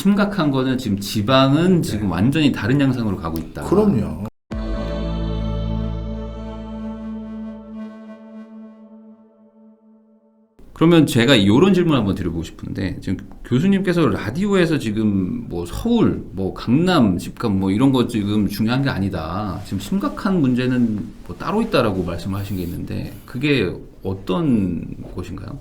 심각한 거는 지금 지방은 지금 네. 완전히 다른 양상으로 가고 있다. 그럼요. 그러면 제가 이런 질문 한번 드려보고 싶은데, 지금 교수님께서 라디오에서 지금 뭐 서울, 뭐 강남, 집값 뭐 이런 거 지금 중요한 게 아니다. 지금 심각한 문제는 뭐 따로 있다라고 말씀을 하신 게 있는데, 그게 어떤 곳인가요?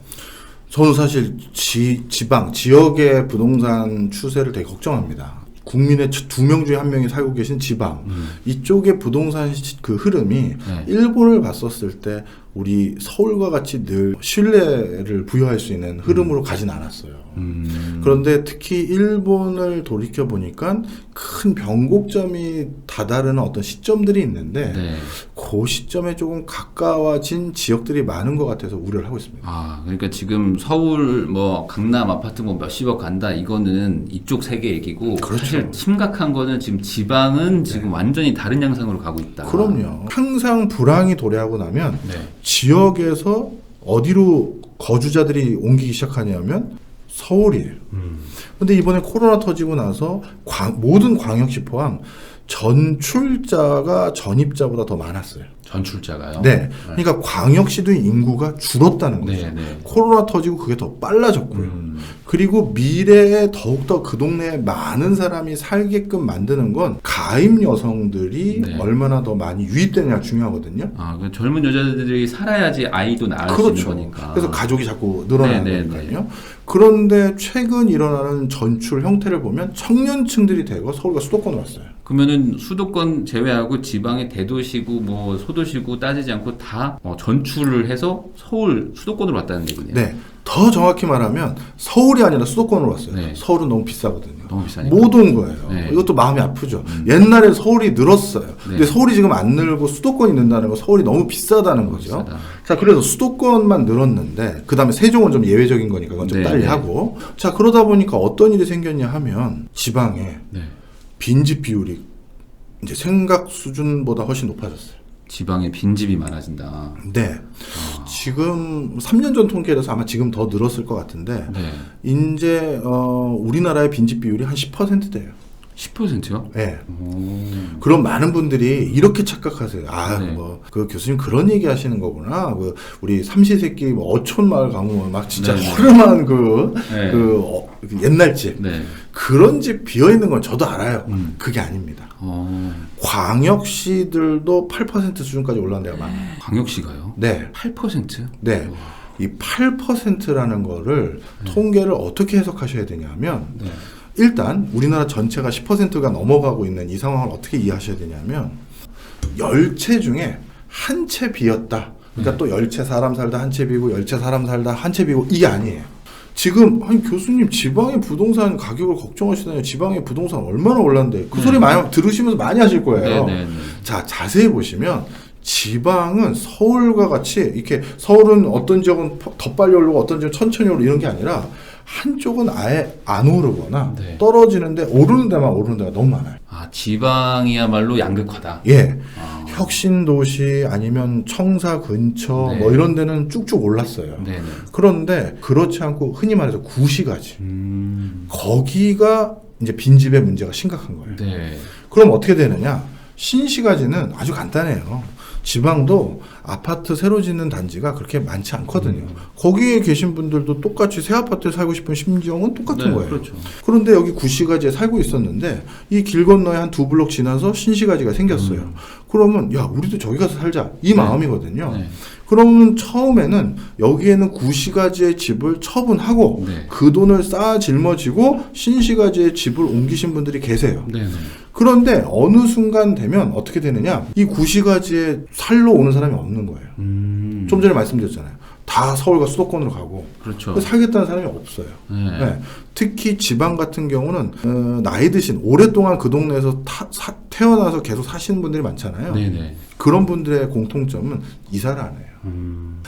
저는 사실 지방, 지역의 부동산 추세를 되게 걱정합니다. 국민의 2명 중에 1명이 살고 계신 지방, 이쪽의 부동산 그 흐름이 네. 일본을 봤었을 때 우리 서울과 같이 늘 신뢰를 부여할 수 있는 흐름으로 가진 않았어요. 그런데 특히 일본을 돌이켜 보니까 큰 변곡점이 다다르는 어떤 시점들이 있는데 네. 그 시점에 조금 가까워진 지역들이 많은 것 같아서 우려를 하고 있습니다. 아, 그러니까 지금 서울, 뭐 강남 아파트 뭐 몇십억 간다, 이거는 이쪽 세계 얘기고, 그렇죠. 사실 심각한 거는 지금 지방은 지금 완전히 다른 양상으로 가고 있다. 그럼요. 항상 불황이 도래하고 나면 네. 지역에서 어디로 거주자들이 옮기기 시작하냐면 서울이에요. 근데 이번에 코로나 터지고 나서 모든 광역시 포함 전출자가 전입자보다 더 많았어요. 전출자가요? 네. 그러니까 광역시도 인구가 줄었다는 거죠. 네, 네. 코로나 터지고 그게 더 빨라졌고요. 그리고 미래에 더욱더 그 동네에 많은 사람이 살게끔 만드는 건 가임 여성들이 네. 얼마나 더 많이 유입되느냐가 중요하거든요. 아, 그 젊은 여자들이 살아야지 아이도 낳을 수 그렇죠. 있는 거니까. 그래서 가족이 자꾸 늘어나는 네, 네, 거니까요. 그런데 최근 일어나는 전출 형태를 보면 청년층들이 대거 서울과 수도권으로 왔어요. 그러면은 수도권 제외하고 지방의 대도시고 뭐 소도시고 따지지 않고 다 전출을 해서 서울 수도권으로 왔다는 얘기네요. 네. 더 정확히 말하면 서울이 아니라 수도권으로 왔어요. 네. 서울은 너무 비싸거든요. 너무 비싸니까. 못 온 거예요. 네. 이것도 마음이 아프죠. 옛날에 서울이 늘었어요. 근데 서울이 지금 안 늘고 수도권이 는다는 건 서울이 너무 비싸다는 거죠. 비싸다. 자, 그래서 수도권만 늘었는데 그 다음에 세종은 좀 예외적인 거니까 그건 좀 네, 빨리 네. 하고. 자, 그러다 보니까 어떤 일이 생겼냐 하면 지방에 네. 빈집 비율이 이제 생각 수준보다 훨씬 높아졌어요. 지방에 빈집이 많아진다. 네. 지금 3년 전 통계라서 아마 지금 더 늘었을 것 같은데 네. 이제 우리나라의 빈집 비율이 한 10%대요. 10%요? 네. 그럼 많은 분들이 이렇게 착각하세요. 아, 네. 그 교수님 그런 얘기 하시는 거구나. 우리 삼시세끼 뭐 어촌 마을 가면 막 진짜 네, 네. 허름한 네. 그 옛날 집. 네. 그런 집 비어 있는 건 저도 알아요. 그게 아닙니다. 광역시들도 8% 수준까지 올라온 데가 많아요. 광역시가요? 네. 8%? 네. 이 8%라는 거를 통계를 어떻게 해석하셔야 되냐면 네. 일단 우리나라 전체가 10%가 넘어가고 있는 이 상황을 어떻게 이해하셔야 되냐면 10채 중에 한 채 비었다. 그러니까 또 10채 사람 살다 한 채 비고 10채 사람 살다 한 채 비고 이게 아니에요. 지금 아니 교수님 지방의 부동산 가격을 걱정하시다니 지방의 부동산 얼마나 올랐는데 그 소리 많이 들으시면서 많이 하실 거예요. 네, 네, 네. 자, 자세히 보시면 지방은 서울과 같이 이렇게 서울은 어떤 지역은 더 빨리 오르고 어떤 지역은 천천히 오르고 이런 게 아니라 한쪽은 아예 안 오르거나 네. 떨어지는데 오르는 데만 오르는 데가 너무 많아요. 아, 지방이야말로 양극화다. 예. 혁신도시 아니면 청사 근처 네. 뭐 이런 데는 쭉쭉 올랐어요. 네네. 그런데 그렇지 않고 흔히 말해서 구시가지. 거기가 이제 빈집의 문제가 심각한 거예요. 네. 그럼 어떻게 되느냐? 신시가지는 아주 간단해요. 지방도 아파트 새로 짓는 단지가 그렇게 많지 않거든요. 거기에 계신 분들도 똑같이 새 아파트에 살고 싶은 심정은 똑같은 네, 거예요. 그렇죠. 그런데 여기 구시가지에 살고 있었는데 이 길 건너에 한 2블록 지나서 신시가지가 생겼어요. 그러면 야 우리도 저기 가서 살자 이 마음이거든요. 네. 그러면 처음에는 여기에는 구시가지의 집을 처분하고 네. 그 돈을 쌓아 жил머지고 신시가지의 집을 옮기신 분들이 계세요. 네네. 그런데 어느 순간 되면 어떻게 되느냐 이 구시가지에 살러 오는 사람이 없는 거예요. 좀 전에 말씀드렸잖아요. 다 서울과 수도권으로 가고 그렇죠. 살겠다는 사람이 없어요. 네. 네. 특히 지방 같은 경우는 나이 드신 오랫동안 그 동네에서 태어나서 계속 사시는 분들이 많잖아요. 네네. 그런 분들의 공통점은 이사를 안 해요.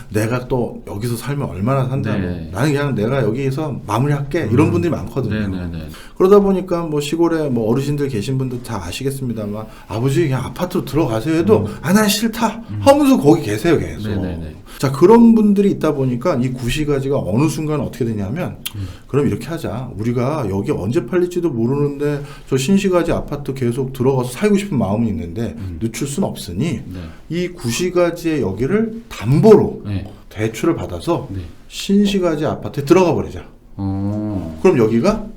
내가 또 여기서 살면 얼마나 산다고. 네. 나는 그냥 내가 여기서 마무리할게. 이런 분들이 많거든요. 네네네. 그러다 보니까 뭐 시골에 뭐 어르신들 계신 분들 다 아시겠습니다만 아버지 그냥 아파트로 들어가세요 해도 아, 난 싫다 하면서 거기 계세요 계속. 네네네. 자, 그런 분들이 있다 보니까 이 구시가지가 어느 순간 어떻게 되냐면 그럼 이렇게 하자. 우리가 여기 언제 팔릴지도 모르는데 저 신시가지 아파트 계속 들어가서 살고 싶은 마음은 있는데 늦출 수는 없으니 네. 이 구시가지의 여기를 담보로 네. 대출을 받아서 네. 신시가지 아파트에 들어가 버리자. 그럼 여기가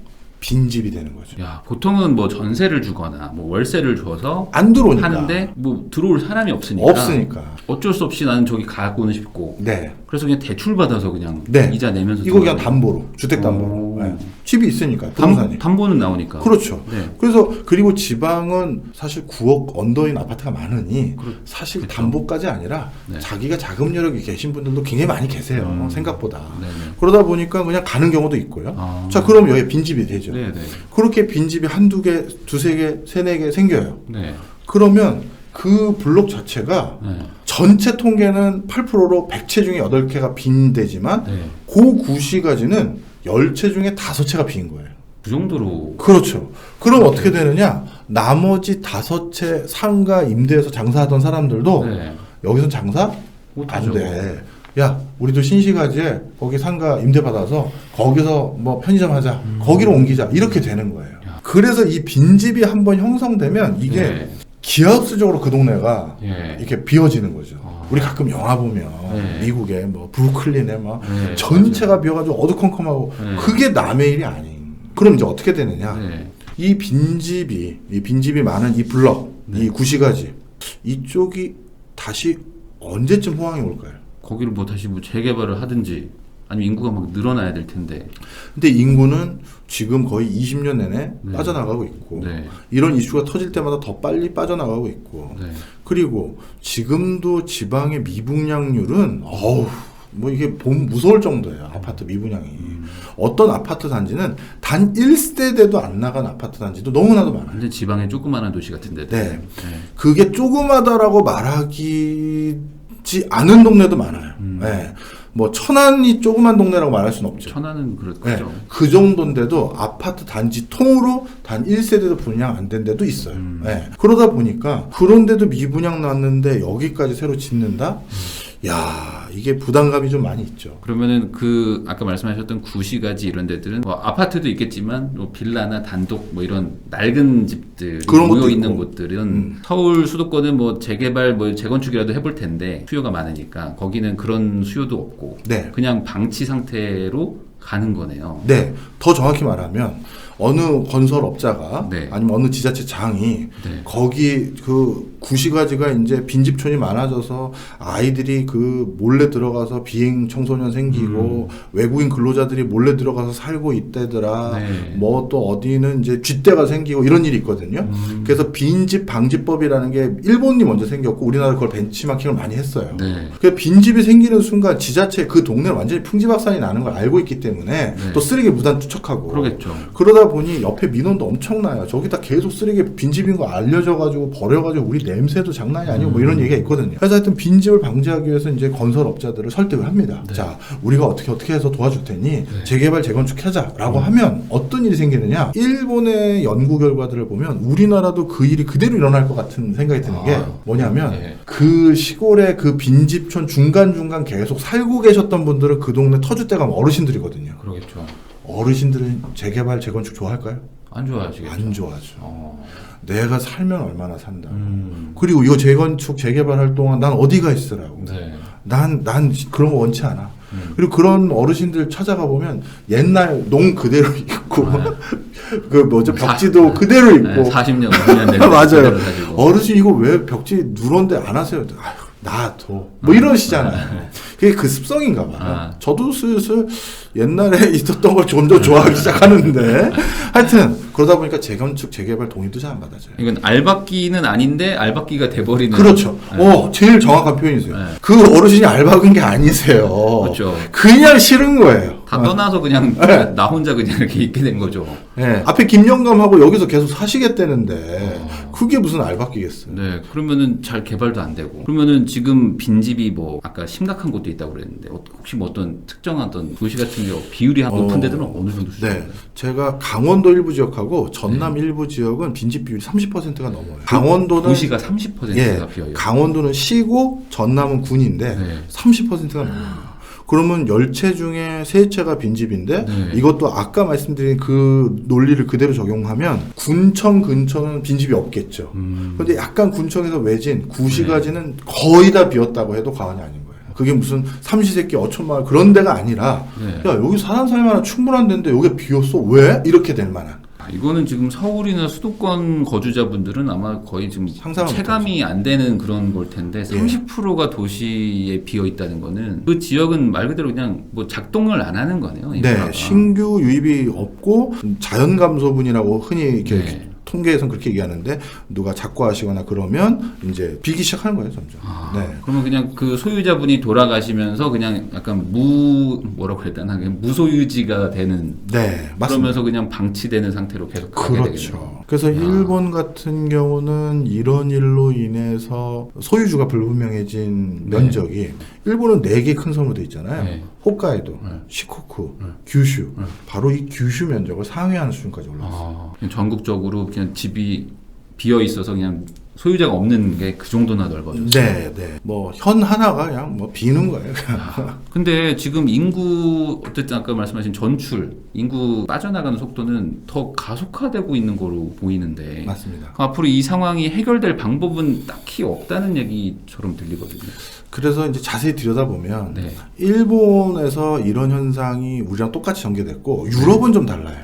빈집이 되는 거죠. 야, 보통은 뭐 전세를 주거나 뭐 월세를 줘서 안 들어오니까. 하는데 뭐 들어올 사람이 없으니까. 없으니까. 어쩔 수 없이 나는 저기 가고는 싶고. 네. 그래서 그냥 대출 받아서 그냥 네. 이자 내면서 이거 그냥 들어가는. 담보로, 주택담보로. 오. 네. 집이 있으니까, 부동산이. 담보는 나오니까. 그렇죠. 네. 그래서, 그리고 지방은 사실 9억 언더인 아파트가 많으니, 사실 그렇죠. 담보까지 아니라, 네. 자기가 자금 여력이 계신 분들도 굉장히 많이 계세요. 생각보다. 네네. 그러다 보니까 그냥 가는 경우도 있고요. 아. 자, 그럼 여기 빈집이 되죠. 네네. 그렇게 빈집이 한두 개, 두세 개, 세네 개 생겨요. 네. 그러면 그 블록 자체가 네. 전체 통계는 8%로 100채 중에 8개가 빈대지만 네. 그 구시가지는 10채 중에 5채가 빈 거예요. 그 정도로. 그렇죠. 그럼 어떻게 되느냐? 나머지 5채 상가 임대해서 장사하던 사람들도 네. 여기선 장사 못하죠. 안 돼. 야, 우리도 신시가지에 거기 상가 임대 받아서 거기서 뭐 편의점 하자. 거기로 옮기자. 이렇게 되는 거예요. 그래서 이 빈집이 한번 형성되면 이게 네. 기하학수적으로 그 동네가 예. 이렇게 비어지는 거죠. 아. 우리 가끔 영화 보면 네. 미국의 뭐 브루클린에 막 네, 전체가 비어가지고 어두컴컴하고 네. 그게 남의 일이 아닌. 그럼 이제 어떻게 되느냐? 네. 이 빈집이 많은 이 블럭, 네. 이 구시가지 이쪽이 다시 언제쯤 호황이 올까요? 거기를 뭐 다시 뭐 재개발을 하든지 아니면 인구가 막 늘어나야 될 텐데. 근데 인구는 지금 거의 20년 내내 네. 빠져나가고 있고 네. 이런 이슈가 터질 때마다 더 빨리 빠져나가고 있고 네. 그리고 지금도 지방의 미분양률은 뭐 이게 보면 무서울 정도예요. 아파트 미분양이. 어떤 아파트 단지는 단 1세대도 안 나간 아파트 단지도 너무나도 많아요. 완전 지방의 조그마한 도시 같은데. 네. 그게 조그마다라고 말하기지 않은 동네도 많아요. 네. 뭐 천안이 조그만 동네라고 말할 수는 없죠. 천안은 그렇죠. 네. 그 정도인데도 아파트 단지 통으로 단 1세대도 분양 안 된 데도 있어요. 네. 그러다 보니까 그런데도 미분양 났는데 여기까지 새로 짓는다? 야, 이게 부담감이 좀 많이 있죠. 그러면은 그 아까 말씀하셨던 구시가지 이런 데들은 뭐 아파트도 있겠지만 뭐 빌라나 단독 뭐 이런 낡은 집들이 그런 것도 모여 있는 있고. 곳들은 서울 수도권은 뭐 재개발 뭐 재건축이라도 해볼 텐데 수요가 많으니까 거기는 그런 수요도 없고 네. 그냥 방치 상태로 가는 거네요. 네. 더 정확히 말하면 어느 건설업자가 네. 아니면 어느 지자체장이 네. 거기 그 구시가지가 이제 빈집촌이 많아져서 아이들이 그 몰래 들어가서 비행 청소년 생기고 외국인 근로자들이 몰래 들어가서 살고 있대더라. 네. 뭐 또 어디는 이제 쥐떼가 생기고 이런 일이 있거든요. 그래서 빈집 방지법이라는 게 일본이 먼저 생겼고 우리나라 그걸 벤치마킹을 많이 했어요. 네. 그 빈집이 생기는 순간 지자체 그 동네는 완전히 풍지박산이 나는 걸 알고 있기 때문에 네. 또 쓰레기 무단 투척하고 그러겠죠. 그러다 보니 옆에 민원도 엄청나요. 저기다 계속 쓰레기 빈집인 거 알려져가지고 버려가지고 우리 냄새도 장난이 아니고 뭐 이런 얘기가 있거든요. 그래서 하여튼 빈집을 방지하기 위해서 이제 건설업자들을 설득을 합니다. 네. 자, 우리가 어떻게 해서 도와줄 테니 재개발 재건축하자라고 하면 어떤 일이 생기느냐? 일본의 연구 결과들을 보면 우리나라도 그 일이 그대로 일어날 것 같은 생각이 드는 게 뭐냐면 네. 그 시골의 그 빈집촌 중간중간 계속 살고 계셨던 분들은 그 동네 터줏대감 어르신들이거든요. 그러겠죠. 어르신들은 재개발 재건축 좋아할까요? 안 좋아하시겠죠. 안 좋아하죠. 어. 내가 살면 얼마나 산다. 그리고 이거 재건축 재개발할 동안 난 어디가 있으라고. 네. 난 그런 거 원치 않아. 그리고 그런 어르신들 찾아가 보면 옛날 농 그대로 있고 그 뭐죠 벽지도 그대로 있고 네, 40년 50년 된 맞아요. 어르신 이거 왜 벽지 누런데 안 하세요? 아휴 놔둬 뭐 이러시잖아요. 그게 그 습성인가 봐요. 저도 슬슬 옛날에 있었던 걸 좀 더 좋아하기 시작하는데 하여튼 그러다 보니까 재건축 재개발 동의도 잘 안 받아져요. 이건 알박기는 아닌데 알박기가 돼버리는. 그렇죠. 네. 제일 정확한 표현이세요. 네. 그 어르신이 알박은 게 아니세요. 그렇죠. 그냥 싫은 거예요. 다 떠나서 그냥 네. 나 혼자 그냥 이렇게 있게 된 거죠. 네. 앞에 김영감하고 여기서 계속 사시겠다는데 그게 무슨 알바끼겠어요. 네, 그러면은 잘 개발도 안 되고. 그러면은 지금 빈집이 뭐 아까 심각한 곳도 있다고 그랬는데 혹시 뭐 어떤 특정한 어떤 도시 같은 경우 비율이 높은 데들은 어느 정도 수준인가요? 네, 제가 강원도 일부 지역하고 전남 일부 지역은 빈집 비율이 30%가 넘어요. 강원도는 도시가 30%가 예, 비어요. 강원도는 시고 전남은 군인데 네. 30%가 넘어요. 그러면 10채 중에 3채가 빈집인데 네. 이것도 아까 말씀드린 그 논리를 그대로 적용하면 군청 근처는 빈집이 없겠죠. 그런데 약간 군청에서 외진 구시가지는 거의 다 비었다고 해도 과언이 아닌 거예요. 그게 무슨 삼시세끼 어촌마을 그런 데가 아니라 네. 야 여기 사람 살만한 충분한 데인데 여기 비었어? 왜? 이렇게 될 만한. 이거는 지금 서울이나 수도권 거주자분들은 아마 거의 지금 상상을 체감이 안 되는 그런 걸 텐데 30%가 도시에 비어 있다는 거는 그 지역은 말 그대로 그냥 뭐 작동을 안 하는 거네요. 인프라가. 네, 신규 유입이 없고 자연 감소분이라고 흔히 이렇게 네. 통계에서는 그렇게 얘기하는데 누가 작고하시거나 그러면 이제 비기 시작하는 거예요, 점점. 네. 그러면 그냥 그 소유자분이 돌아가시면서 그냥 약간 뭐라고 그래야 되나 그냥 무소유지가 되는 네, 맞습니다. 그러면서 그냥 방치되는 상태로 계속 가게 되겠네요. 그렇죠. 그래서 일본 같은 경우는 이런 일로 인해서 소유주가 불분명해진 네. 면적이 일본은 4개 큰 섬으로 돼 있잖아요. 네. 홋카이도, 네. 시코쿠, 규슈. 바로 이 규슈 면적을 상회하는 수준까지 올라왔어요. 그냥 전국적으로 그냥 집이 비어 있어서 그냥 소유자가 없는 게 그 정도나 넓어졌어요. 네, 네. 뭐 현 하나가 그냥 뭐 비는 거예요. 근데 지금 인구 어쨌든 아까 말씀하신 전출 인구 빠져나가는 속도는 더 가속화되고 있는 거로 보이는데 맞습니다. 앞으로 이 상황이 해결될 방법은 딱히 없다는 얘기처럼 들리거든요. 그래서 이제 자세히 들여다보면 네. 일본에서 이런 현상이 우리랑 똑같이 전개됐고 유럽은 좀 달라요.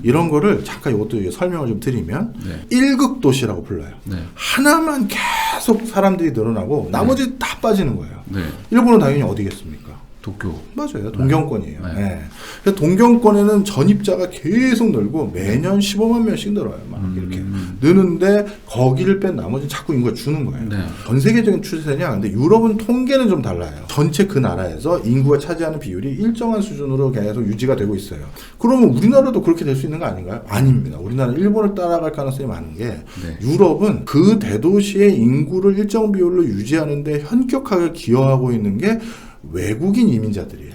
이런 거를 잠깐 이것도 설명을 좀 드리면 네. 1극 도시라고 불러요. 네. 하나만 계속 사람들이 늘어나고 나머지 다 빠지는 거예요. 네. 일본은 당연히 어디겠습니까? 도쿄. 맞아요. 동경권이에요. 네. 네. 그래서 동경권에는 전입자가 계속 늘고 매년 15만 명씩 늘어요. 막 이렇게 느는데 거기를 뺀 나머지는 자꾸 인구가 주는 거예요. 네. 전 세계적인 추세냐? 근데 유럽은 통계는 좀 달라요. 전체 그 나라에서 인구가 차지하는 비율이 일정한 수준으로 계속 유지가 되고 있어요. 그러면 우리나라도 그렇게 될 수 있는 거 아닌가요? 아닙니다. 우리나라는 일본을 따라갈 가능성이 많은 게 네. 유럽은 그 대도시의 인구를 일정 비율로 유지하는데 현격하게 기여하고 있는 게 외국인 이민자들이에요.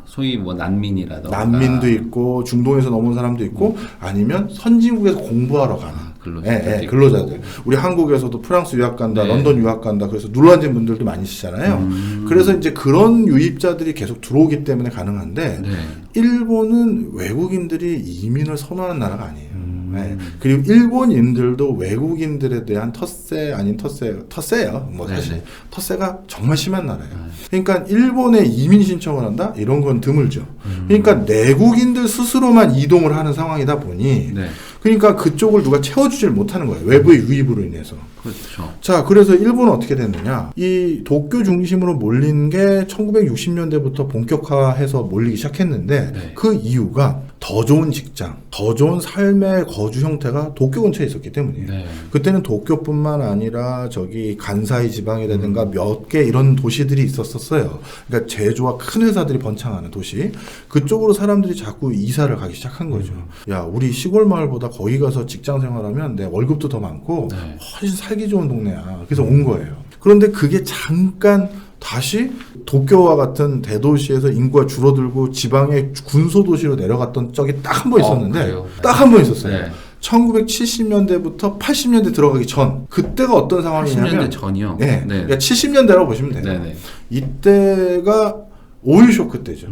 소위 뭐 난민이라던가 난민도 있고 중동에서 넘어온 사람도 있고 아니면 선진국에서 공부하러 가는 근로자들. 근로자들. 우리 한국에서도 프랑스 유학 간다, 네. 런던 유학 간다. 그래서 눌러 앉은 분들도 많이 있잖아요. 그래서 이제 그런 유입자들이 계속 들어오기 때문에 가능한데 네. 일본은 외국인들이 이민을 선호하는 나라가 아니에요. 네. 그리고 일본인들도 외국인들에 대한 텃세 아닌 텃세예요. 뭐 사실 네네. 텃세가 정말 심한 나라예요. 그러니까 일본에 이민 신청을 한다? 이런 건 드물죠. 그러니까 내국인들 스스로만 이동을 하는 상황이다 보니 네. 그러니까 그쪽을 누가 채워주질 못하는 거예요. 외부의 유입으로 인해서. 그렇죠. 자, 그래서 일본은 어떻게 됐느냐. 이 도쿄 중심으로 몰린 게 1960년대부터 본격화해서 몰리기 시작했는데 네. 그 이유가 더 좋은 직장, 더 좋은 삶의 거주 형태가 도쿄 근처에 있었기 때문이에요. 네. 그때는 도쿄뿐만 아니라 저기 간사이 지방이라든가 몇 개 이런 도시들이 있었어요. 그러니까 제조와 큰 회사들이 번창하는 도시. 그쪽으로 사람들이 자꾸 이사를 가기 시작한 거죠. 야, 우리 시골 마을보다 거기 가서 직장 생활하면 내 월급도 더 많고 네. 훨씬 살기 좋은 동네야. 그래서 온 거예요. 그런데 그게 잠깐 다시 도쿄와 같은 대도시에서 인구가 줄어들고 지방의 군소도시로 내려갔던 적이 딱 한 번 있었는데 그래요? 딱 한 번 있었어요. 네. 1970년대부터 80년대 들어가기 전 그때가 어떤 상황이냐면 80년대 전이요? 네. 네. 그러니까 70년대라고 보시면 돼요. 네네. 이때가 오일 쇼크 때죠.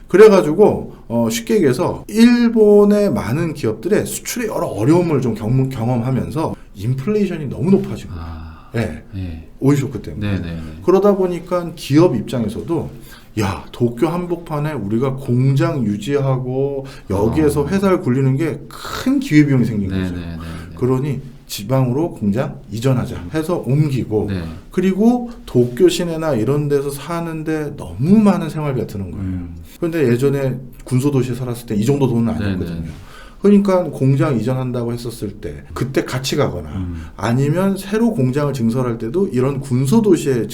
그래가지고 쉽게 얘기해서 일본의 많은 기업들의 수출의 여러 어려움을 좀 경험하면서 인플레이션이 너무 높아지고 네. 네. 오일 쇼크 때문에 네네. 그러다 보니까 기업 입장에서도 야, 도쿄 한복판에 우리가 공장 유지하고 여기에서 회사를 굴리는 게 큰 기회비용이 생긴 거죠. 네네네. 그러니 지방으로 공장 이전하자 해서 옮기고 네. 그리고 도쿄 시내나 이런 데서 사는데 너무 많은 생활비가 드는 거예요. 그런데 예전에 군소도시에 살았을 때 이 정도 돈은 아니었거든요. 네네. 그러니까 공장 이전한다고 했었을 때 그때 같이 가거나 아니면 새로 공장을 증설할 때도 이런 군소도시에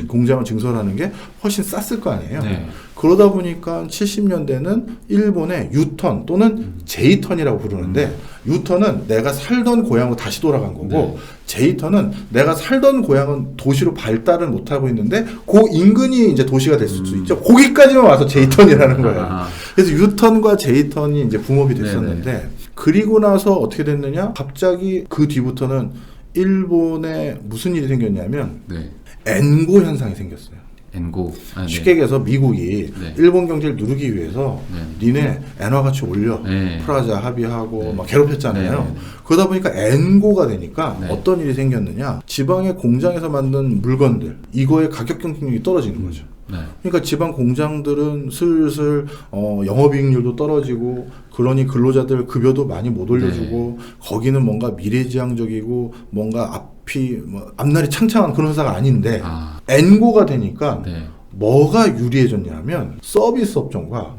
공장을 증설하는 게 훨씬 쌌을 거 아니에요. 네. 그러다 보니까 70년대는 일본의 U턴 또는 J턴이라고 부르는데 U턴은 내가 살던 고향으로 다시 돌아간 거고 네. J턴은 내가 살던 고향은 도시로 발달을 못하고 있는데 그 인근이 이제 도시가 될 수도 있죠. 거기까지만 와서 J턴이라는 거예요. 아. 그래서 U턴과 J턴이 이제 붕업이 됐었는데 네네. 그리고 나서 어떻게 됐느냐? 갑자기 그 뒤부터는 일본에 무슨 일이 생겼냐면 네. 엔고 현상이 생겼어요. 엔고. 아, 네. 쉽게 얘기해서 미국이 네. 일본 경제를 누르기 위해서 네. 니네 엔화 가치 올려 네. 프라자 합의하고 네. 막 괴롭혔잖아요. 네, 네, 네. 그러다 보니까 엔고가 되니까 네. 어떤 일이 생겼느냐? 지방의 공장에서 만든 물건들 이거의 가격 경쟁력이 떨어지는 거죠. 네. 그러니까 지방 공장들은 슬슬 영업이익률도 떨어지고 그러니 근로자들 급여도 많이 못 올려주고 거기는 뭔가 미래지향적이고 뭔가 앞이 앞날이 창창한 그런 회사가 아닌데 아. 엔고가 되니까 네. 뭐가 유리해졌냐면 서비스 업종과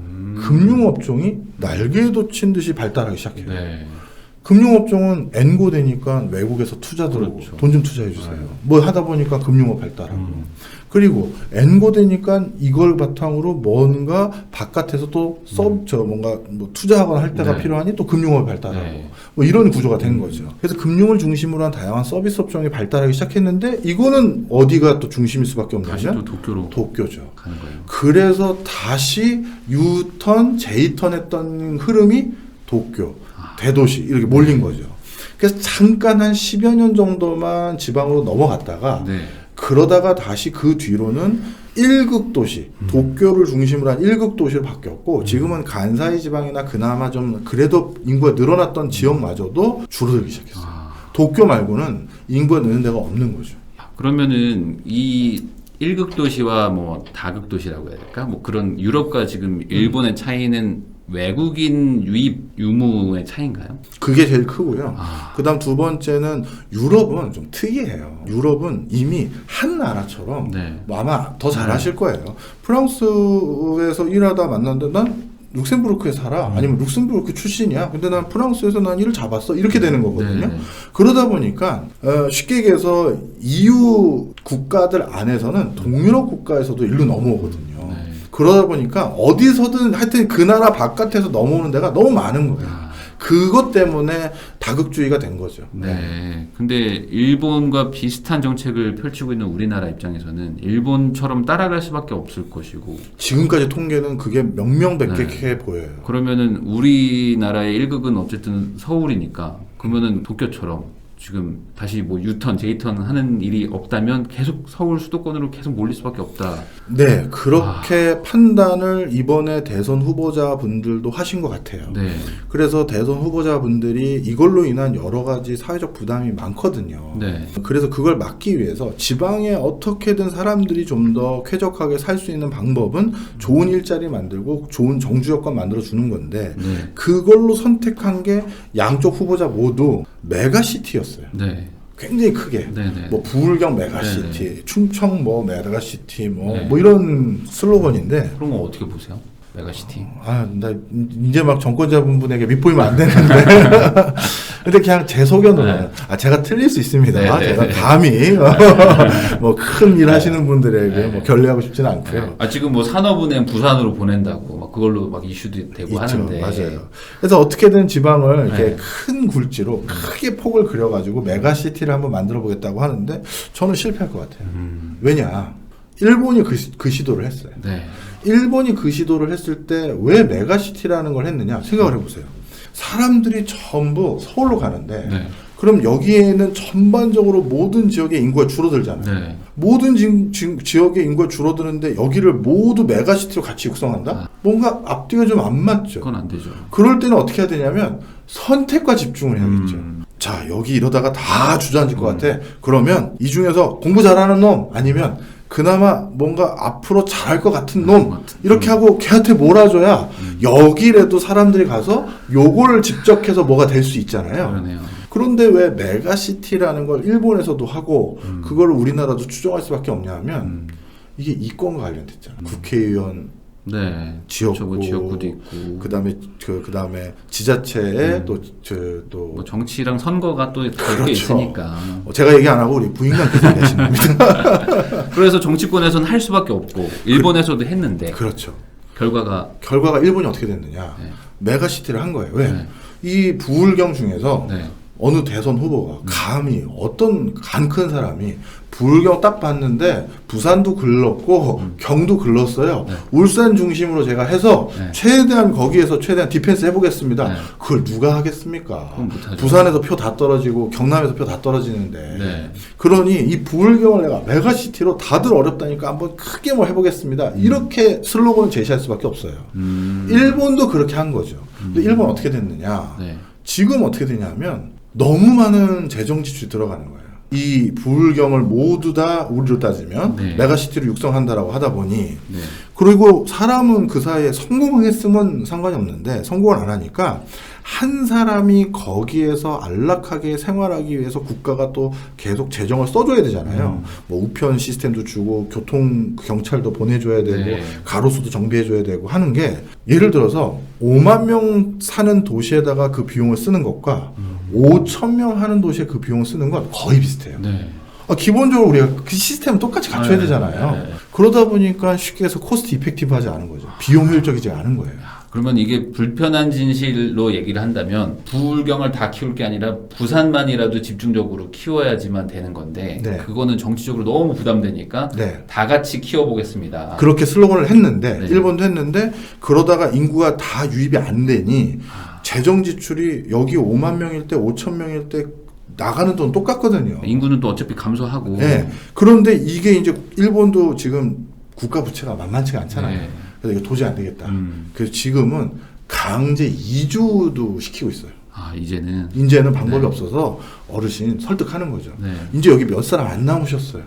금융업종이 날개에 돋친 듯이 발달하기 시작해요. 네. 금융업종은 엔고 되니까 외국에서 투자 들어오고 그렇죠. 돈 좀 투자해 주세요. 네. 뭐 하다 보니까 금융업 발달하고 그리고 엔고 되니까 이걸 바탕으로 뭔가 바깥에서 또 뭔가 뭐 투자하거나 할 때가 네. 필요하니 또 금융업이 발달하고 네. 뭐 이런 구조가 된 거죠. 그래서 금융을 중심으로 한 다양한 서비스 업종이 발달하기 시작했는데 이거는 어디가 또 중심일 수밖에 다시 또 없냐면 도쿄로 도쿄죠. 가는 거예요. 그래서 다시 U턴, J턴 했던 흐름이 도쿄, 대도시 이렇게 몰린 거죠. 그래서 잠깐 한 10여 년 정도만 지방으로 넘어갔다가 네. 그러다가 다시 그 뒤로는 1극 도시, 도쿄를 중심으로 한 1극 도시로 바뀌었고 지금은 간사이 지방이나 그나마 좀 그래도 인구가 늘어났던 지역마저도 줄어들기 시작했어요. 아. 도쿄 말고는 인구가 느는 데가 없는 거죠. 그러면은 이 1극 도시와 뭐 다극 도시라고 해야 될까? 뭐 그런 유럽과 지금 일본의 차이는 외국인 유입 유무의 차이인가요? 그게 제일 크고요. 아. 그다음 두 번째는 유럽은 좀 특이해요. 유럽은 이미 한 나라처럼 네. 뭐 아마 더 잘하실 거예요. 프랑스에서 일하다 만났는데 난 룩셈부르크에 살아. 아니면 룩셈부르크 출신이야. 근데 난 프랑스에서 난 일을 잡았어. 이렇게 되는 거거든요. 네. 그러다 보니까 쉽게 얘기해서 EU 국가들 안에서는 동유럽 국가에서도 일로 넘어오거든요. 네. 그러다 보니까 어디서든 하여튼 그 나라 바깥에서 넘어오는 데가 너무 많은 거예요. 아. 그것 때문에 다극주의가 된 거죠. 네. 근데 일본과 비슷한 정책을 펼치고 있는 우리나라 입장에서는 일본처럼 따라갈 수밖에 없을 것이고. 지금까지 통계는 그게 명명백백해 보여요. 그러면은 우리나라의 1극은 어쨌든 서울이니까 그러면은 도쿄처럼 지금 다시 뭐 U턴, J턴 하는 일이 없다면 계속 서울 수도권으로 계속 몰릴 수밖에 없다. 네, 그렇게 판단을 이번에 대선 후보자분들도 하신 것 같아요. 네. 그래서 대선 후보자분들이 이걸로 인한 여러 가지 사회적 부담이 많거든요. 네. 그래서 그걸 막기 위해서 지방에 어떻게든 사람들이 좀 더 쾌적하게 살 수 있는 방법은 좋은 일자리 만들고 좋은 정주 여건 만들어 주는 건데 네. 그걸로 선택한 게 양쪽 후보자 모두 메가시티였어요. 네. 굉장히 크게 네네. 뭐 부울경 메가시티, 네네. 충청 뭐 메가시티 뭐 네. 이런 슬로건인데 그런 거 어떻게 보세요? 메가시티. 나 이제 막 정권자분에게 밑보이면 안 되는데 근데 그냥 제 소견으로는 제가 틀릴 수 있습니다. 네, 제가 네. 감히 뭐 큰 일 하시는 분들에게 네. 뭐 결례하고 싶지는 않고요. 지금 뭐 산업은행 부산으로 보낸다고 막 그걸로 막 이슈도 되고 있죠. 하는데. 맞아요. 그래서 어떻게든 지방을 이렇게 네. 큰 굴지로 크게 폭을 그려가지고 메가시티를 한번 만들어 보겠다고 하는데 저는 실패할 것 같아요. 왜냐? 일본이 그 시도를 했어요. 네. 일본이 그 시도를 했을 때 왜 메가시티라는 걸 했느냐 생각을 해보세요. 사람들이 전부 서울로 가는데 네. 그럼 여기에는 전반적으로 모든 지역의 인구가 줄어들잖아요. 네. 모든 지역의 인구가 줄어드는데 여기를 모두 메가시티로 같이 육성한다? 뭔가 앞뒤가 좀 안 맞죠. 그건 안 되죠. 그럴 때는 어떻게 해야 되냐면 선택과 집중을 해야겠죠. 자, 여기 이러다가 다 주저앉을 것 같아. 그러면 이 중에서 공부 잘하는 놈 아니면 그나마 뭔가 앞으로 잘할 것 같은 놈 이렇게 하고 걔한테 몰아줘야 여기라도 사람들이 가서 요걸 집적해서 뭐가 될 수 있잖아요. 그러네요. 그런데 왜 메가시티라는 걸 일본에서도 하고 그걸 우리나라도 추정할 수밖에 없냐면 이게 이권과 관련됐잖아요. 국회의원 네. 지역구, 뭐 지역구도 있고. 그다음에 지자체에 또 뭐 정치랑 선거가 또 그게 그렇죠. 있으니까. 제가 얘기 안 하고 우리 부인관께서 계신 겁니다. 그래서 정치권에서는 할 수밖에 없고 일본에서도 했는데. 그렇죠. 결과가 일본이 어떻게 됐느냐. 네. 메가시티를 한 거예요. 왜? 네. 이 부울경 중에서 네. 어느 대선 후보가 감히 어떤 간 큰 사람이 부울경 딱 봤는데 부산도 글렀고 경도 글렀어요. 네. 울산 중심으로 제가 해서 네. 최대한 거기에서 최대한 디펜스 해보겠습니다. 네. 그걸 누가 하겠습니까? 그건 못하죠. 부산에서 표 다 떨어지고 경남에서 표 다 떨어지는데 네. 그러니 이 부울경을 내가 메가시티로 다들 어렵다니까 한번 크게 뭐 해보겠습니다. 이렇게 슬로건을 제시할 수밖에 없어요. 일본도 그렇게 한 거죠. 근데 일본 어떻게 됐느냐? 네. 지금 어떻게 되냐면 너무 많은 재정 지출이 들어가는 거예요. 이 부울경을 모두 다 우리로 따지면 네. 메가시티를 육성한다라고 하다 보니 네. 그리고 사람은 그 사이에 성공했으면 상관이 없는데 성공을 안 하니까 한 사람이 거기에서 안락하게 생활하기 위해서 국가가 또 계속 재정을 써줘야 되잖아요. 뭐 우편 시스템도 주고 교통 경찰도 보내줘야 되고 네. 가로수도 정비해줘야 되고 하는 게 예를 들어서 5만 명 사는 도시에다가 그 비용을 쓰는 것과 5천 명 하는 도시에 그 비용을 쓰는 건 거의 비슷해요. 네. 기본적으로 우리가 그 시스템을 똑같이 갖춰야 네. 되잖아요. 네. 그러다 보니까 쉽게 해서 코스트 이펙티브하지 않은 거죠. 비용 효율적이지 않은 거예요. 그러면 이게 불편한 진실로 얘기를 한다면 부울경을 다 키울 게 아니라 부산만이라도 집중적으로 키워야지만 되는 건데 네. 그거는 정치적으로 너무 부담되니까 네. 다 같이 키워보겠습니다. 그렇게 슬로건을 했는데 네. 일본도 했는데 그러다가 인구가 다 유입이 안 되니 재정 지출이 여기 5만 명일 때 5천 명일 때 나가는 돈 똑같거든요. 인구는 또 어차피 감소하고. 네. 그런데 이게 이제 일본도 지금 국가 부채가 만만치가 않잖아요. 네. 그래서 이거 도저히 안 되겠다. 그래서 지금은 강제 이주도 시키고 있어요. 아 이제는 이제는 방법이 네. 없어서 어르신 설득하는 거죠. 네. 이제 여기 몇 사람 안 남으셨어요.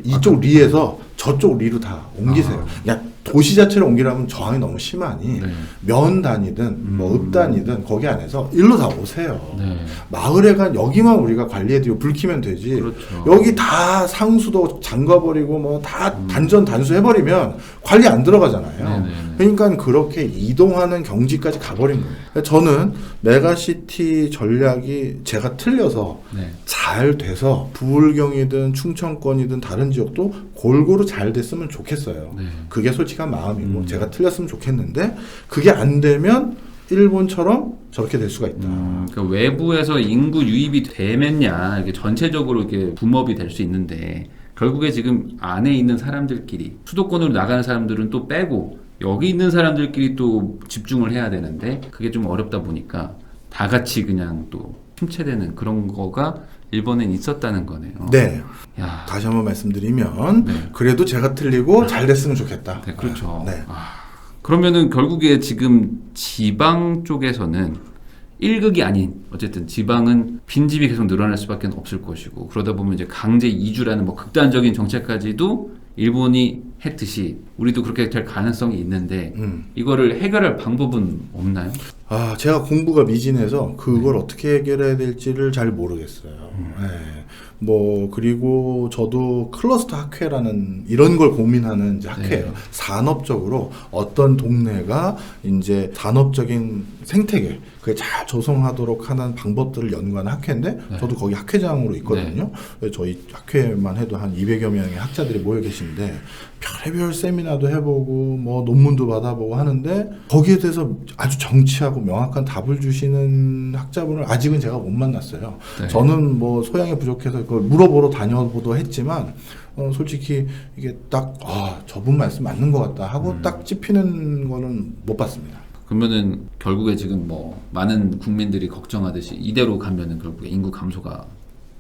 이쪽 리에서 저쪽 리로 다 옮기세요. 그냥 도시 자체를 옮기려면 저항이 너무 심하니 네. 면 단위든 뭐 읍 단위든 거기 안에서 일로 다 오세요. 네. 마을에 간 여기만 우리가 관리해드리고 불 켜면 되지. 그렇죠. 여기 다 상수도 잠가버리고 뭐 다 단전 단수 해버리면 관리 안 들어가잖아요. 네네네. 그러니까 그렇게 이동하는 경지까지 가버린 거예요. 저는 메가시티 전략이 제가 틀려서 네. 잘 돼서 부울경이든 충청권이든 다른 지역도 골고루 잘 됐으면 좋겠어요. 네. 그게 솔직한 마음이고 제가 틀렸으면 좋겠는데 그게 안 되면 일본처럼 저렇게 될 수가 있다. 그러니까 외부에서 인구 유입이 되면야 이게 전체적으로 이게 붐업이 될 수 있는데 결국에 지금 안에 있는 사람들끼리 수도권으로 나가는 사람들은 또 빼고 여기 있는 사람들끼리 또 집중을 해야 되는데 그게 좀 어렵다 보니까 다 같이 그냥 또 침체되는 그런 거가 일본엔 있었다는 거네요. 네. 야, 다시 한번 말씀드리면 네. 그래도 제가 틀리고 잘 됐으면 좋겠다. 네, 그렇죠. 네. 그러면은 결국에 지금 지방 쪽에서는 1극이 아닌 어쨌든 지방은 빈집이 계속 늘어날 수밖에 없을 것이고 그러다 보면 이제 강제 이주라는 뭐 극단적인 정책까지도 일본이 했듯이 우리도 그렇게 될 가능성이 있는데 이거를 해결할 방법은 없나요? 제가 공부가 미진해서 그걸 어떻게 해결해야 될지를 잘 모르겠어요. 네. 뭐 그리고 저도 클러스터 학회라는 이런 걸 고민하는 이제 학회예요. 네. 산업적으로 어떤 동네가 이제 산업적인 생태계 그게 잘 조성하도록 하는 방법들을 연구하는 학회인데 네. 저도 거기 학회장으로 있거든요. 그래서 저희 학회만 해도 한 200여 명의 학자들이 모여 계신데 별의별 세미나도 해보고 뭐 논문도 받아보고 하는데 거기에 대해서 아주 정치하고 명확한 답을 주시는 학자분을 아직은 제가 못 만났어요. 네. 저는 뭐 소양이 부족해서 그걸 물어보러 다녀보도 했지만 솔직히 이게 딱 저분 말씀 맞는 것 같다 하고 딱 찝히는 거는 못 봤습니다. 그러면은 결국에 지금 뭐 많은 국민들이 걱정하듯이 이대로 가면은 결국에 인구 감소가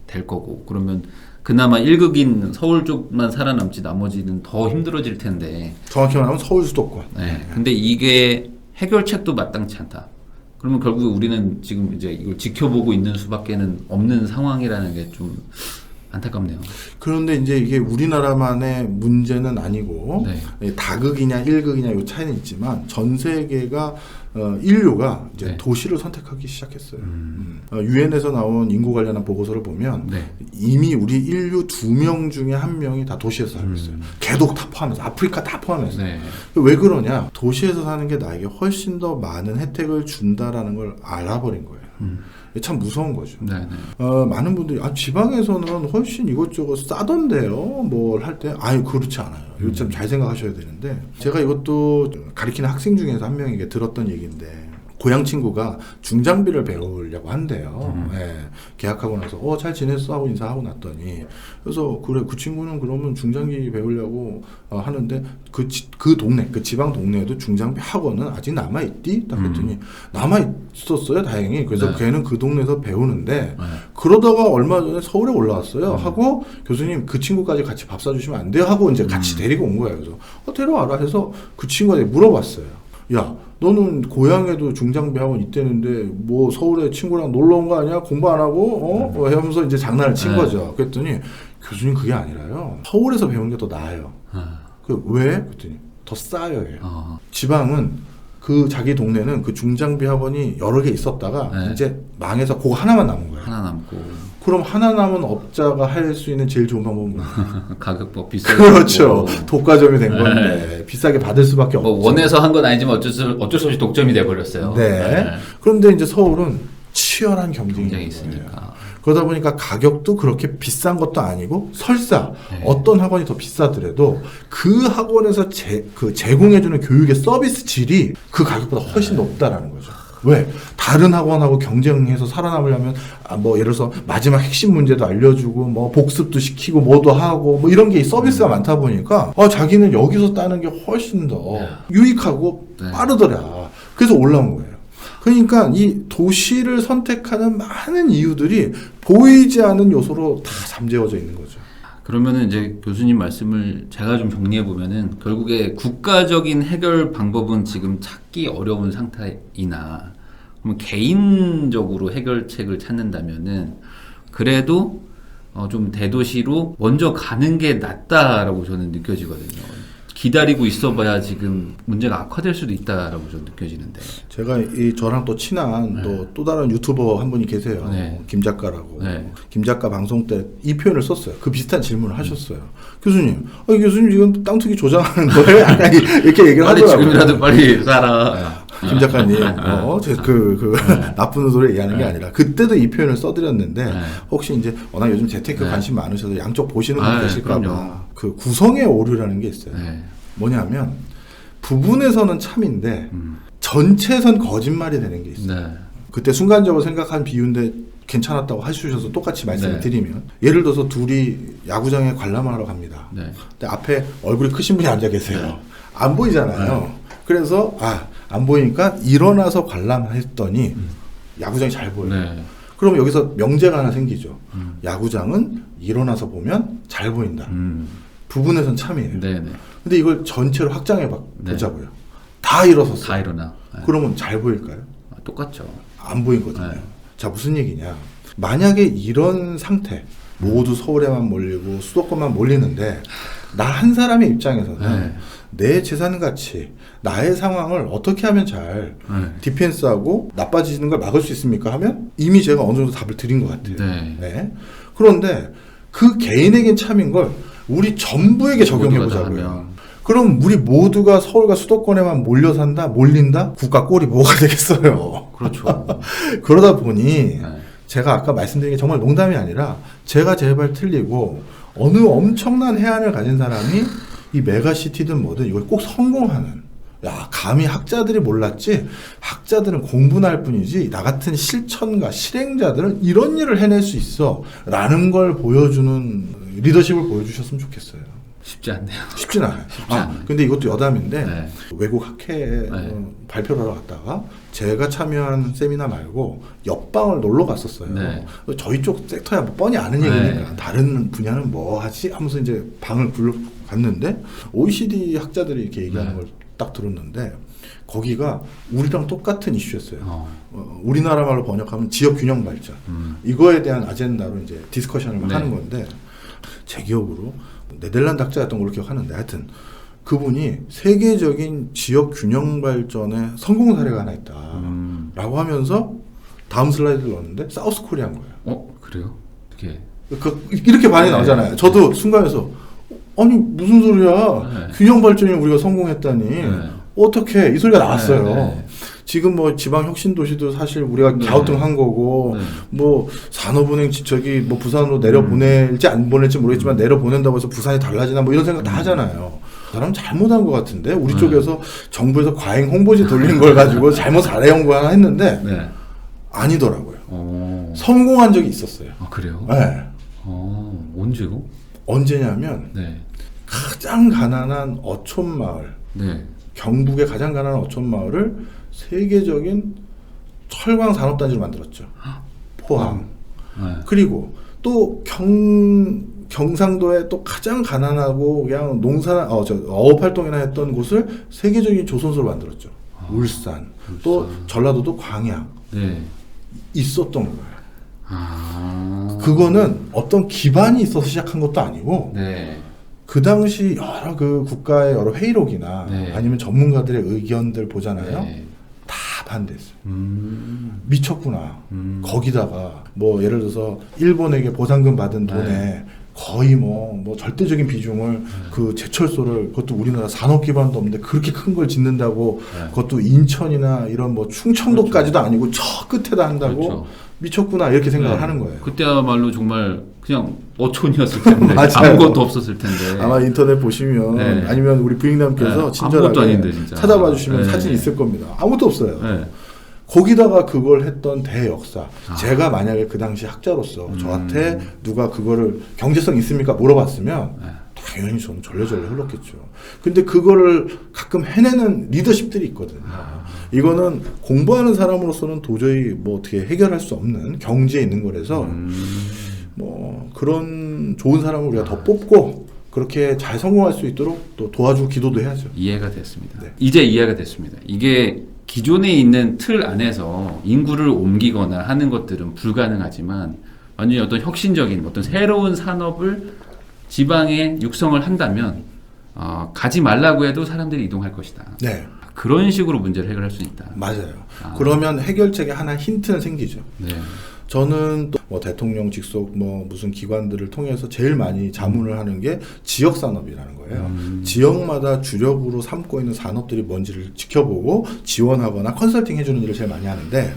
될 거고 그러면 그나마 1극인 서울 쪽만 살아남지 나머지는 더 힘들어질 텐데. 정확히 말하면 서울 수도권. 네. 근데 이게 해결책도 마땅치 않다. 그러면 결국에 우리는 지금 이제 이걸 지켜보고 있는 수밖에는 없는 상황이라는 게 좀 안타깝네요. 그런데 이제 이게 우리나라만의 문제는 아니고 네. 다극이냐 1극이냐 이 차이는 있지만 전 세계가 인류가 이제 네. 도시를 선택하기 시작했어요. 유엔에서 나온 인구 관련한 보고서를 보면 네. 이미 우리 인류 2명 중에 1명이 다 도시에서 살고 있어요. 개독 다 포함해서 아프리카 다 포함해서. 네. 왜 그러냐? 도시에서 사는 게 나에게 훨씬 더 많은 혜택을 준다라는 걸 알아버린 거예요. 참 무서운 거죠. 네네. 많은 분들이 지방에서는 훨씬 이것저것 싸던데요. 뭘 할 때 그렇지 않아요. 이거 참 잘 생각하셔야 되는데 제가 이것도 가르치는 학생 중에서 한 명에게 들었던 얘기인데 고향 친구가 중장비를 배우려고 한대요. 예, 계약하고 나서 잘 지냈어 하고 인사하고 났더니 그래서 그래 그 친구는 그러면 중장비 배우려고 하는데 그 동네 그 지방 동네에도 중장비 학원은 아직 남아 있디? 딱 그랬더니 남아 있었어요 다행히. 그래서 네. 걔는 그 동네에서 배우는데 네. 그러다가 얼마 전에 서울에 올라왔어요. 하고 교수님 그 친구까지 같이 밥 사주시면 안 돼요? 하고 이제 같이 데리고 온 거예요. 그래서 데려와라 해서 그 친구한테 물어봤어요. 야, 너는 고향에도 중장비 학원 있다는데 뭐 서울에 친구랑 놀러 온 거 아니야? 공부 안 하고 하면서 이제 장난을 친 네. 거죠. 그랬더니 교수님 그게 아니라요. 서울에서 배우는 게 더 나아요. 왜? 그랬더니 더 싸요. 얘. 지방은 그 자기 동네는 그 중장비 학원이 여러 개 있었다가 네. 이제 망해서 그거 하나만 남은 거예요. 하나 남고 그럼 하나 남은 업자가 할 수 있는 제일 좋은 방법은 뭐예요? 가격 뭐 비싸게 그렇죠. 받고. 독과점이 된 건데 비싸게 받을 수밖에 없죠. 뭐 원해서 한 건 아니지만 어쩔 수 없이 독점이 돼 버렸어요. 네. 그런데 이제 서울은 치열한 경쟁이 굉장히 있는 거예요. 있으니까. 그러다 보니까 가격도 그렇게 비싼 것도 아니고 설사 네. 어떤 학원이 더 비싸더라도 그 학원에서 제공해주는 교육의 서비스 질이 그 가격보다 훨씬 높다라는 거죠. 왜? 다른 학원하고 경쟁해서 살아남으려면 뭐 예를 들어서 마지막 핵심 문제도 알려주고 뭐 복습도 시키고 뭐도 하고 뭐 이런 게 서비스가 많다 보니까 자기는 여기서 따는 게 훨씬 더 유익하고 네. 빠르더라. 그래서 올라온 거예요. 그러니까 이 도시를 선택하는 많은 이유들이 보이지 않는 요소로 다 잠재워져 있는 거죠. 그러면은 이제 교수님 말씀을 제가 좀 정리해 보면은 결국에 국가적인 해결 방법은 지금 찾기 어려운 상태이나 그러면 개인적으로 해결책을 찾는다면은 그래도 좀 대도시로 먼저 가는 게 낫다라고 저는 느껴지거든요. 기다리고 있어봐야 지금 문제가 악화될 수도 있다라고 저는 느껴지는데. 제가 저랑 또 친한 네. 또 다른 유튜버 한 분이 계세요. 네. 김 작가라고. 네. 김 작가 방송 때 이 표현을 썼어요. 그 비슷한 질문을 하셨어요. 교수님, 교수님 지금 땅 투기 조장하는 거예요? 약간 이렇게 얘기를 빨리 하더라고요. 지금이라도 빨리 살아. 김 작가님, 나쁜 의도를 얘기하는 게 네. 아니라 그때도 이 표현을 써드렸는데 네. 혹시 이제 워낙 요즘 재테크 네. 관심 많으셔서 양쪽 보시는 분 계실까봐 그럼요. 그 구성의 오류라는 게 있어요. 네. 뭐냐면 부분에서는 참인데 전체에선 거짓말이 되는 게 있어요. 네. 그때 순간적으로 생각한 비유인데 괜찮았다고 해주셔서 똑같이 말씀을 네. 드리면 예를 들어서 둘이 야구장에 관람을 하러 갑니다. 네. 근데 앞에 얼굴이 크신 분이 앉아 계세요. 네. 안 보이잖아요. 그래서 안 보이니까 일어나서 관람했더니 야구장이 잘 보여요. 네. 그럼 여기서 명제가 하나 생기죠. 야구장은 일어나서 보면 잘 보인다. 부분에선 참이에요. 네네. 근데 이걸 전체로 확장해 네. 보자고요. 다 일어섰어요. 다 일어나. 네. 그러면 잘 보일까요? 똑같죠. 안 보이거든요. 네. 자, 무슨 얘기냐. 만약에 이런 상태, 모두 서울에만 몰리고 수도권만 몰리는데, 나 한 사람의 입장에서는 네. 내 재산 가치, 나의 상황을 어떻게 하면 잘 네. 디펜스하고 나빠지는 걸 막을 수 있습니까? 하면 이미 제가 어느 정도 답을 드린 것 같아요. 네. 그런데 그 개인에겐 참인 걸 우리 전부에게 적용해 모두가 다 보자고요. 하면. 그럼 우리 모두가 서울과 수도권에만 몰린다? 국가 꼴이 뭐가 되겠어요. 그렇죠. 그러다 보니 네. 제가 아까 말씀드린 게 정말 농담이 아니라 제가 제발 틀리고 어느 엄청난 해안을 가진 사람이 이 메가시티든 뭐든 이걸 꼭 성공하는, 야, 감히 학자들이 몰랐지, 학자들은 공부나 할 뿐이지 나 같은 실천가 실행자들은 이런 일을 해낼 수 있어 라는 걸 보여주는 리더십을 보여주셨으면 좋겠어요. 쉽지 않네요. 쉽진 않아요. 쉽지 않아요. 근데 이것도 여담인데 네. 외국 학회 네. 발표를 하러 갔다가 제가 참여한 세미나 말고 옆방을 놀러 갔었어요. 네. 저희 쪽 섹터야 뭐 뻔히 아는 네. 얘기니까 다른 분야는 뭐 하지 하면서 이제 방을 불러 갔는데 OECD 학자들이 이렇게 얘기하는 네. 걸 딱 들었는데 거기가 우리랑 똑같은 이슈였어요. 어. 우리나라 말로 번역하면 지역 균형 발전. 이거에 대한 아젠다로 이제 디스커션을 막 네. 하는 건데 제 기억으로 네덜란드 학자였던 걸로 기억하는데 하여튼 그분이 세계적인 지역 균형 발전의 성공 사례가 하나 있다 라고 하면서 다음 슬라이드를 넣었는데 사우스 코리아인 거예요. 그래요? 어떻게? 이렇게 반응이 네. 나오잖아요. 저도 순간에서 아니 무슨 소리야. 네. 균형 발전이 우리가 성공했다니 네. 어떻게 이 소리가 나왔어요. 네. 지금 뭐 지방 혁신 도시도 사실 우리가 네. 갸우뚱한 거고 네. 뭐 산업은행 저기 뭐 부산으로 내려 보낼지 안 보낼지 모르겠지만 내려 보낸다고 해서 부산이 달라지나 뭐 이런 생각 다 하잖아요. 그 사람 잘못한 것 같은데 우리 쪽에서 정부에서 과잉 홍보지 돌린 걸 가지고 잘못 사례 연구 하나 했는데 네. 아니더라고요. 어. 성공한 적이 있었어요. 아, 그래요? 네. 언제요? 언제냐면 네. 가장 가난한 어촌 마을, 네. 경북의 가장 가난한 어촌 마을을 세계적인 철강 산업단지로 만들었죠. 포항. 네. 그리고 또 경상도의 또 가장 가난하고 그냥 어업 활동이나 했던 곳을 세계적인 조선소로 만들었죠. 울산. 또 전라도도 광양. 네. 있었던 거예요. 그거는 그거는 어떤 기반이 있어서 시작한 것도 아니고 네. 그 당시 여러 그 국가의 여러 회의록이나 네. 아니면 전문가들의 의견들 보잖아요. 네. 다 반대했어요. 미쳤구나. 거기다가 뭐 예를 들어서 일본에게 보상금 받은 돈에 거의 뭐 절대적인 비중을 그 제철소를 그것도 우리나라 산업 기반도 없는데 그렇게 큰 걸 짓는다고 그것도 인천이나 이런 뭐 충청도까지도 아니고 저 끝에다 한다고 그렇죠. 미쳤구나 이렇게 생각을 네. 하는 거예요. 그때야말로 정말 그냥 어촌이었을 텐데 맞아요. 아무것도 없었을 텐데. 아마 인터넷 보시면 네. 아니면 우리 부인님께서 네. 친절하게 아무것도 아닌데, 진짜. 찾아봐 주시면 네. 사진이 있을 겁니다. 아무것도 없어요. 네. 거기다가 그걸 했던 대역사. 제가 만약에 그 당시 학자로서 저한테 누가 그거를 경제성 있습니까? 물어봤으면 당연히 저는 절레절레 흘렀겠죠. 근데 그거를 가끔 해내는 리더십들이 있거든요. 이거는 공부하는 사람으로서는 도저히 뭐 어떻게 해결할 수 없는 경지에 있는 거라서 뭐 그런 좋은 사람을 우리가 더 뽑고 그렇게 잘 성공할 수 있도록 또 도와주고 기도도 해야죠. 이해가 됐습니다. 네. 이제 이해가 됐습니다. 이게 기존에 있는 틀 안에서 인구를 옮기거나 하는 것들은 불가능하지만 완전히 어떤 혁신적인 어떤 새로운 산업을 지방에 육성을 한다면 가지 말라고 해도 사람들이 이동할 것이다. 네, 그런 식으로 문제를 해결할 수 있다. 맞아요. 그러면 해결책에 하나 힌트는 생기죠. 네. 저는 또 뭐 대통령 직속 뭐 무슨 기관들을 통해서 제일 많이 자문을 하는 게 지역 산업이라는 거예요. 지역마다 주력으로 삼고 있는 산업들이 뭔지를 지켜보고 지원하거나 컨설팅 해주는 일을 제일 많이 하는데,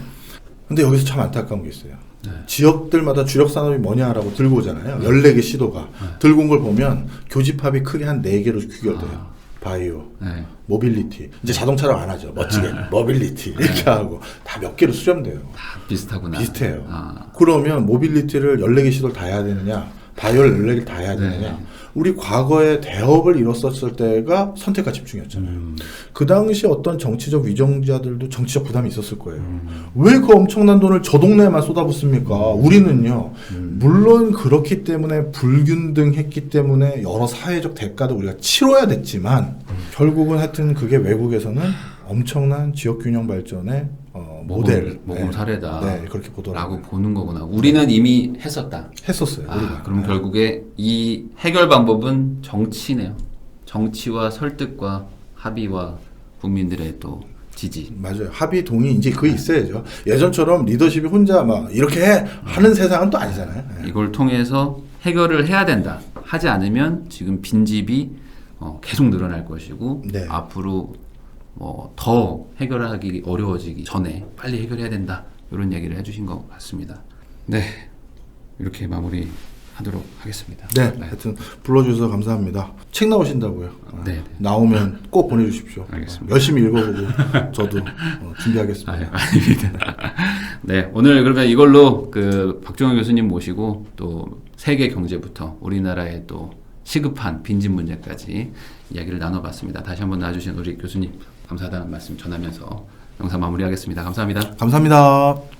근데 여기서 참 안타까운 게 있어요. 네. 지역들마다 주력 산업이 뭐냐라고 들고 오잖아요. 14개 시도가. 들고 온 걸 보면 교집합이 크게 한 4개로 귀결돼요. 바이오, 네. 모빌리티. 이제 자동차로 안 하죠. 멋지게. 모빌리티. 이렇게 하고. 다 몇 개로 수렴돼요. 다 비슷하구나. 비슷해요. 그러면 모빌리티를 14개 시도를 다 해야 되느냐? 바이오를 14개를 다 해야 되느냐? 네. 우리 과거에 대업을 이뤘었을 때가 선택과 집중이었잖아요. 그 당시 어떤 정치적 위정자들도 정치적 부담이 있었을 거예요. 왜 그 엄청난 돈을 저 동네에만 쏟아붓습니까? 우리는요. 물론 그렇기 때문에 불균등했기 때문에 여러 사회적 대가도 우리가 치러야 됐지만 결국은 하여튼 그게 외국에서는 엄청난 지역균형 발전의 모델, 모범 사례다. 네, 그렇게 보더라고요. 라고 보는 거구나. 우리는 이미 했었다. 했었어요. 우리가. 그럼 결국에 이 해결 방법은 정치네요. 정치와 설득과 합의와 국민들의 또 지지. 맞아요. 합의 동의 이제 그게 있어야죠. 예전처럼 리더십이 혼자 막 이렇게 하는 세상은 또 아니잖아요. 네. 이걸 통해서 해결을 해야 된다. 하지 않으면 지금 빈집이 계속 늘어날 것이고 네. 앞으로 더 해결하기 어려워지기 전에 빨리 해결해야 된다. 이런 얘기를 해주신 것 같습니다. 네, 이렇게 마무리하도록 하겠습니다. 네, 하여튼 불러주셔서 감사합니다. 책 나오신다고요? 네. 나오면 꼭 보내주십시오. 알겠습니다. 열심히 읽어보고 저도 준비하겠습니다. 아닙니다. 네, 오늘 그러면 이걸로 그 박종현 교수님 모시고 또 세계 경제부터 우리나라의 또 시급한 빈집 문제까지 이야기를 나눠봤습니다. 다시 한번 나와주신 우리 교수님 감사하다는 말씀 전하면서 영상 마무리하겠습니다. 감사합니다. 감사합니다.